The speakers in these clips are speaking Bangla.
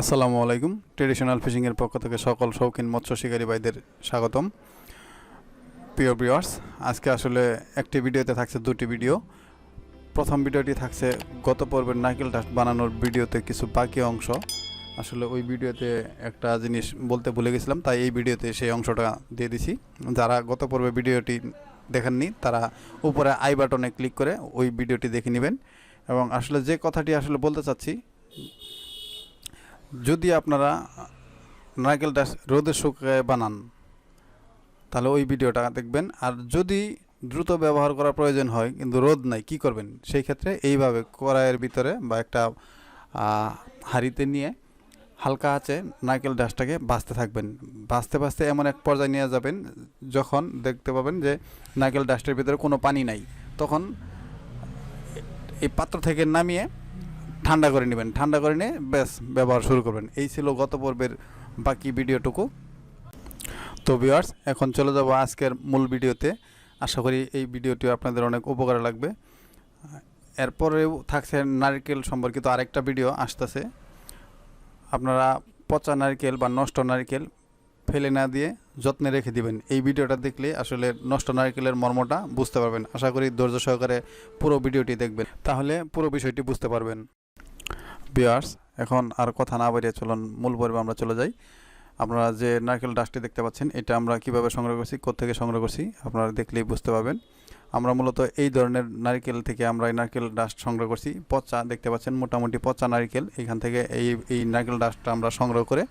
আসসালামু আলাইকুম। ট্রেডিশনাল ফিশিংয়ের পক্ষ থেকে সকল শৌখিন মৎস্য শিকারী ভাইদের স্বাগতম। প্রিয় ভিউয়ার্স, আজকে আসলে একটি ভিডিওতে থাকছে দুটি ভিডিও। প্রথম ভিডিওটি থাকছে গত পর্বের নারকেল ডাস্ট বানানোর ভিডিওতে কিছু বাকি অংশ। আসলে ওই ভিডিওতে একটা জিনিস বলতে ভুলে গেছিলাম, তাই এই ভিডিওতে সেই অংশটা দিয়ে দিছি। যারা গত পর্বে ভিডিওটি দেখেননি তারা উপরে আই বাটনে ক্লিক করে ওই ভিডিওটি দেখে নেবেন। এবং আসলে যে কথাটি আসলে বলতে চাচ্ছি, যদি আপনারা নারকেল ডাস্ট রোদে শুকিয়ে বানান তাহলে ওই ভিডিওটা দেখবেন। আর যদি দ্রুত ব্যবহার করার প্রয়োজন হয় কিন্তু রোদ নাই, কি করবেন? সেই ক্ষেত্রে এইভাবে কড়াইয়ের ভিতরে বা একটা হাঁড়িতে নিয়ে হালকা আঁচে নারকেল ডাস্টটাকে ভাজতে থাকবেন। ভাজতে ভাজতে এমন এক পর্যায়ে নিয়ে যাবেন যখন দেখতে পাবেন যে নারকেল ডাস্টের ভিতরে কোনো পানি নাই, তখন এই পাত্র থেকে নামিয়ে ঠান্ডা করে নেবেন। ঠান্ডা করে নিয়ে ব্যাস ব্যবহার শুরু করবেন। এই ছিল গত পর্বের বাকি ভিডিওটুকু। তো ভিউয়ার্স, এখন চলে যাব আজকের মূল ভিডিওতে। আশা করি এই ভিডিওটি আপনাদের অনেক উপকারে লাগবে। এরপরেও থাকছে নারকেল সম্পর্কিত আরেকটা ভিডিও আসতেছে। আপনারা পচা নারকেল বা নষ্ট নারকেল ফেলে না দিয়ে যত্নে রেখে দিবেন। এই ভিডিওটা দেখলে আসলে নষ্ট নারকেলের মর্মটা বুঝতে পারবেন। আশা করি ধৈর্য সহকারে পুরো ভিডিওটি দেখবেন, তাহলে পুরো বিষয়টি বুঝতে পারবেন। ভিউয়ার্স, এখন আর কথা না বাড়িয়ে চলুন মূল পর্বে আমরা চলে যাই। আপনারা যে নারকেল ডাস্টটি দেখতে পাচ্ছেন, এটা আমরা কিভাবে সংগ্রহ করছি, কোত্থেকে সংগ্রহ করছি আপনারা দেখলেই বুঝতে পারবেন। আমরা মূলত এই ধরনের নারকেল থেকে আমরা এই নারকেল ডাস্ট সংগ্রহ করছি। পচা দেখতে পাচ্ছেন, মোটামুটি পচা নারকেল। এখান থেকে এই নারকেল ডাস্টটা আমরা সংগ্রহ করে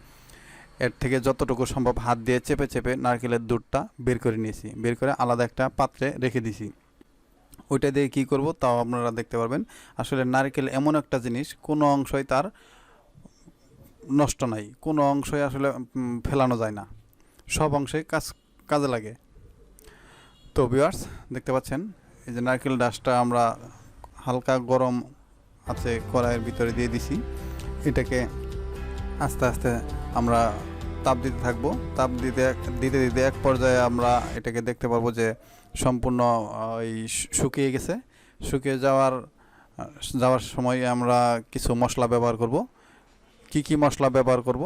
এর থেকে যতটুকু সম্ভব হাত দিয়ে চেপে চেপে নারকেলের দুধটা বের করে নিয়েছি। বের করে আলাদা একটা পাত্রে রেখে দিছি। ওইটা দিয়ে কী করব তাও আপনারা দেখতে পারবেন। আসলে নারকেল এমন একটা জিনিস, কোনো অংশই তার নষ্ট নাই, কোনো অংশই আসলে ফেলানো যায় না, সব অংশই কাজে লাগে। তো ভিউয়ার্স, দেখতে পাচ্ছেন এই যে নারকেল ডাস্টটা আমরা হালকা গরম আছে কড়াইয়ের ভিতরে দিয়ে দিছি। এটাকে আস্তে আস্তে আমরা তাপ দিতে থাকবো। তাপ দিতে দিতে দিতে এক পর্যায়ে আমরা এটাকে দেখতে পারবো যে সম্পূর্ণ এই শুকিয়ে গেছে। শুকিয়ে যাওয়ার সময় আমরা কিছু মশলা ব্যবহার করব। কি কি মশলা ব্যবহার করব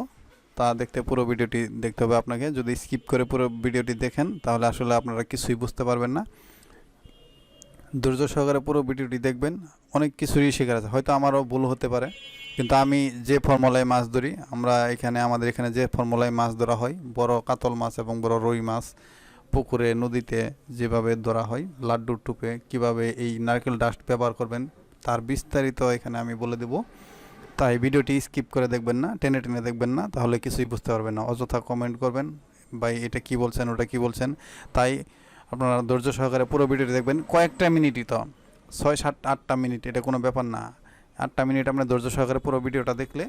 তা দেখতে পুরো ভিডিওটি দেখতে হবে আপনাকে। যদি স্কিপ করে পুরো ভিডিওটি দেখেন তাহলে আসলে আপনারা কিছুই বুঝতে পারবেন না। ধৈর্য সহকারে পুরো ভিডিওটি দেখবেন। অনেক কিছুই শেখার আছে, হয়তো আমারও ভুল হতে পারে, কিন্তু আমি যে ফর্মুলায় মাছ ধরি, আমাদের এখানে যে ফর্মুলায় মাছ ধরা হয়, বড় কাতল মাছ এবং বড় রুই মাছ পুকুরে নদীতে যেভাবে ধরা হয়, লাড্ডুর টুপে কিভাবে এই নারকেল ডাস্ট ব্যবহার করবেন তার বিস্তারিত এখানে আমি বলে দেব। তাই ভিডিওটি স্কিপ করে দেখবেন না, টেনে টেনে দেখবেন না, তাহলে কিছুই বুঝতে পারবেন না। অযথা কমেন্ট করবেন, ভাই এটা কি বলছেন, ওটা কি বলছেন। তাই আপনারা ধৈর্য সহকারে পুরো ভিডিওটি দেখবেন। কয়েকটা মিনিটই তো, 6, 7, 8টা মিনিট, এটা কোনো ব্যাপার না। 8টা মিনিট আপনার ধৈর্য সহকারে পুরো ভিডিওটা দেখলে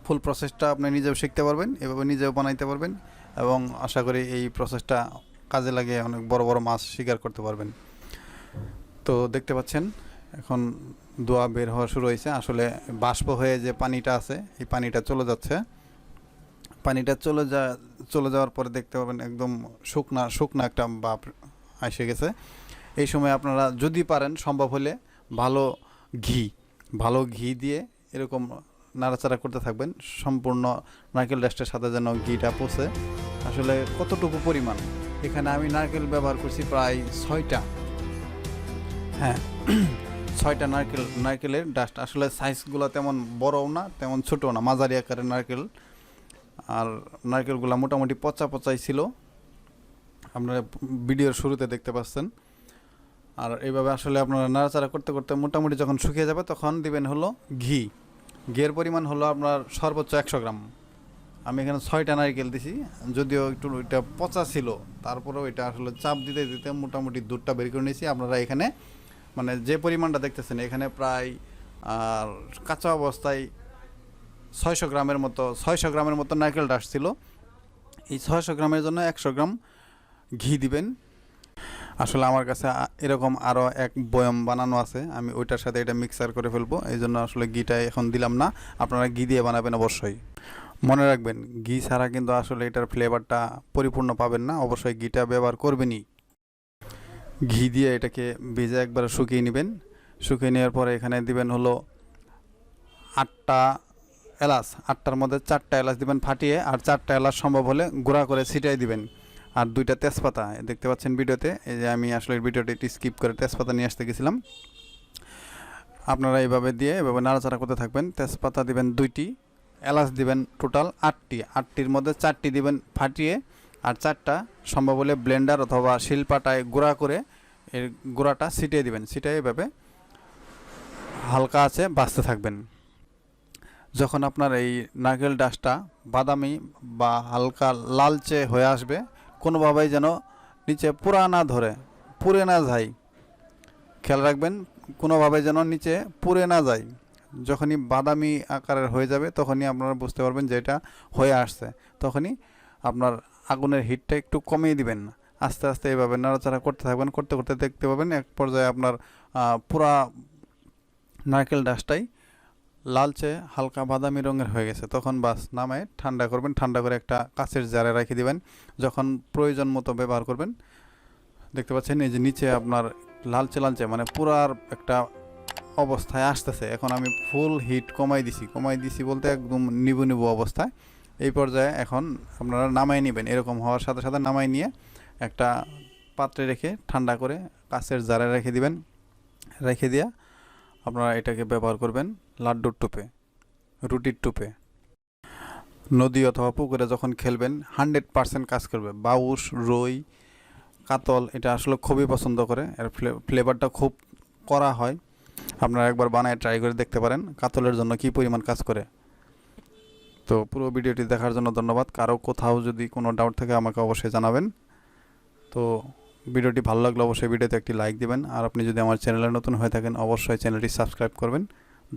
ফুল প্রসেসটা আপনি নিজেও শিখতে পারবেন, এভাবে নিজেও বানাইতে পারবেন, এবং আশা করি এই প্রসেসটা কাজে লাগিয়ে অনেক বড় বড় মাছ শিকার করতে পারবেন। তো দেখতে পাচ্ছেন এখন ধোঁয়া বের হওয়া শুরু হয়েছে। আসলে বাষ্প হয়ে যে পানিটা আছে, এই পানিটা চলে যাচ্ছে। পানিটা চলে যাওয়ার পরে দেখতে পাবেন একদম শুকনা শুকনা একটা ভাব এসে গেছে। এই সময় আপনারা যদি পারেন, সম্ভব হলে ভালো ঘি দিয়ে এরকম নাড়াচাড়া করতে থাকবেন সম্পূর্ণ নারকেল ডাস্টের সাথে, যেন ঘিটা পচে। আসলে কতটুকু পরিমাণ, এখানে আমি নারকেল ব্যবহার করছি প্রায় 6টা। হ্যাঁ, 6টা নারকেলের ডাস্ট। আসলে সাইজগুলো তেমন বড়ও না তেমন ছোটও না, মাঝারি আকারের নারকেল। আর নারকেলগুলো মোটামুটি পচা পচাই ছিল, আপনারা ভিডিওর শুরুতে দেখতে পাচ্ছেন। আর এইভাবে আসলে আপনারা নাড়াচাড়া করতে করতে মোটামুটি যখন শুকিয়ে যাবে তখন দিবেন হলো ঘিয়ের পরিমাণ হলো আপনার সর্বোচ্চ 100 গ্রাম। আমি এখানে 6টা নারকেল দিছি, যদিও একটু ওইটা পচা ছিল, তারপরেও এটা আসলে চাপ দিতে দিতে মোটামুটি দুধটা বের করে নিয়েছি। আপনারা এখানে মানে যে পরিমাণটা দেখতেছেন, এখানে প্রায় কাঁচা অবস্থায় 600 গ্রামের মতো নারকেল ডাস্ট ছিল। এই 600 গ্রামের জন্য 100 গ্রাম ঘি দিবেন। আসলে আমার কাছে এরকম আরও এক বয়ম বানানো আছে, আমি ওইটার সাথে এটা মিক্সার করে ফেলবো, এই জন্য আসলে ঘিটা এখন দিলাম না। আপনারা ঘি দিয়ে বানাবেন অবশ্যই। মনে রাখবেন, ঘি ছাড়া কিন্তু আসলে এটার ফ্লেভারটা পরিপূর্ণ পাবেন না, অবশ্যই ঘিটা ব্যবহার করবেনই। ঘি দিয়ে এটাকে ভেজে একবার শুকিয়ে নেবেন। শুকিয়ে নেওয়ার পরে এখানে দিবেন হলো 8টা এলাচ, 8টার মধ্যে 4টা এলাচ দিবেন ফাটিয়ে, আর 4টা এলাচ সম্ভব হলে গুঁড়া করে ছিটাই দিবেন। আর 2টা তেজপাতা দেখতে পাচ্ছেন ভিডিওতে, এই যে আমি আসলে ভিডিওটি একটু স্কিপ করে তেজপাতা নিয়ে আসতে গেছিলাম। আপনারা এইভাবে দিয়ে এভাবে নাড়াচাড়া করতে থাকবেন। তেজপাতা দিবেন 2টি, এলাচ দিবেন টোটাল 8টি, 8টির মধ্যে 4টি দিবেন ফাটিয়ে, আর 4টা সম্ভব হলে ব্লেন্ডার অথবা শিলপাটায় গুঁড়া করে এর গুঁড়াটা ছিটিয়ে দিবেন। ছিটিয়ে এভাবে হালকা আছে ভাজতে থাকবেন। যখন আপনার এই নারকেল ডাসটা বাদামি বা হালকা লালচে হয়ে আসবে, কোনোভাবেই যেন নিচে পুড়ে না যায়, খেয়াল রাখবেন কোনোভাবে যেন নিচে পুড়ে না যায়। যখনই বাদামি আকারের হয়ে যাবে তখনই আপনারা বুঝতে পারবেন যে এটা হয়ে আসছে। তখনই আপনার আগুনের হিটটা একটু কমিয়ে দিবেন, আস্তে আস্তে এইভাবে নাড়াচাড়া করতে থাকবেন। করতে করতে দেখতে পাবেন এক পর্যায়ে আপনার পুরা নারকেল ডাসটাই লালচে হালকা বাদামি রঙের হয়ে গেছে। তখন বাস নামায় ঠান্ডা করবেন। ঠান্ডা করে একটা কাঁচের জারে রেখে দিবেন, যখন প্রয়োজন মতো ব্যবহার করবেন। দেখতে পাচ্ছেন এই যে নিচে আপনার লালচে লালচে মানে পুরার একটা অবস্থায় আসতেছে। এখন আমি ফুল হিট কমাই দিছি বলতে একদম নিবু নিবু অবস্থায়। এই পর্যায়ে এখন আপনারা নামাই নেবেন। এরকম হওয়ার সাথে সাথে নামাই নিয়ে একটা পাত্রে রেখে ঠান্ডা করে কাঁচের জারে রেখে দিবেন। রেখে দিয়া আপনারা এটাকে ব্যবহার করবেন লাড্ডুর টোপে, রুটির টোপে। নদী অথবা পুকুরে যখন খেলবেন 100% কাজ করবে। বাউস, রুই, কাতল এটা আসলে খুবই পছন্দ করে, এর ফ্লেভারটা খুব কড়া হয়। আপনারা একবার বানায় ট্রাই করে দেখতে পারেন কাতলের জন্য কী পরিমাণ কাজ করে। তো পুরো ভিডিওটি দেখার জন্য ধন্যবাদ। কারো কোথাও যদি কোনো ডাউট থাকে আমাকে অবশ্যই জানাবেন। তো ভিডিওটি ভালো লাগলে অবশ্যই ভিডিওতে একটি লাইক দিবেন, আর আপনি যদি আমার চ্যানেলে নতুন হয়ে থাকেন অবশ্যই চ্যানেলটি সাবস্ক্রাইব করবেন।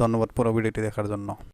ধন্যবাদ পুরো ভিডিওটি দেখার জন্য।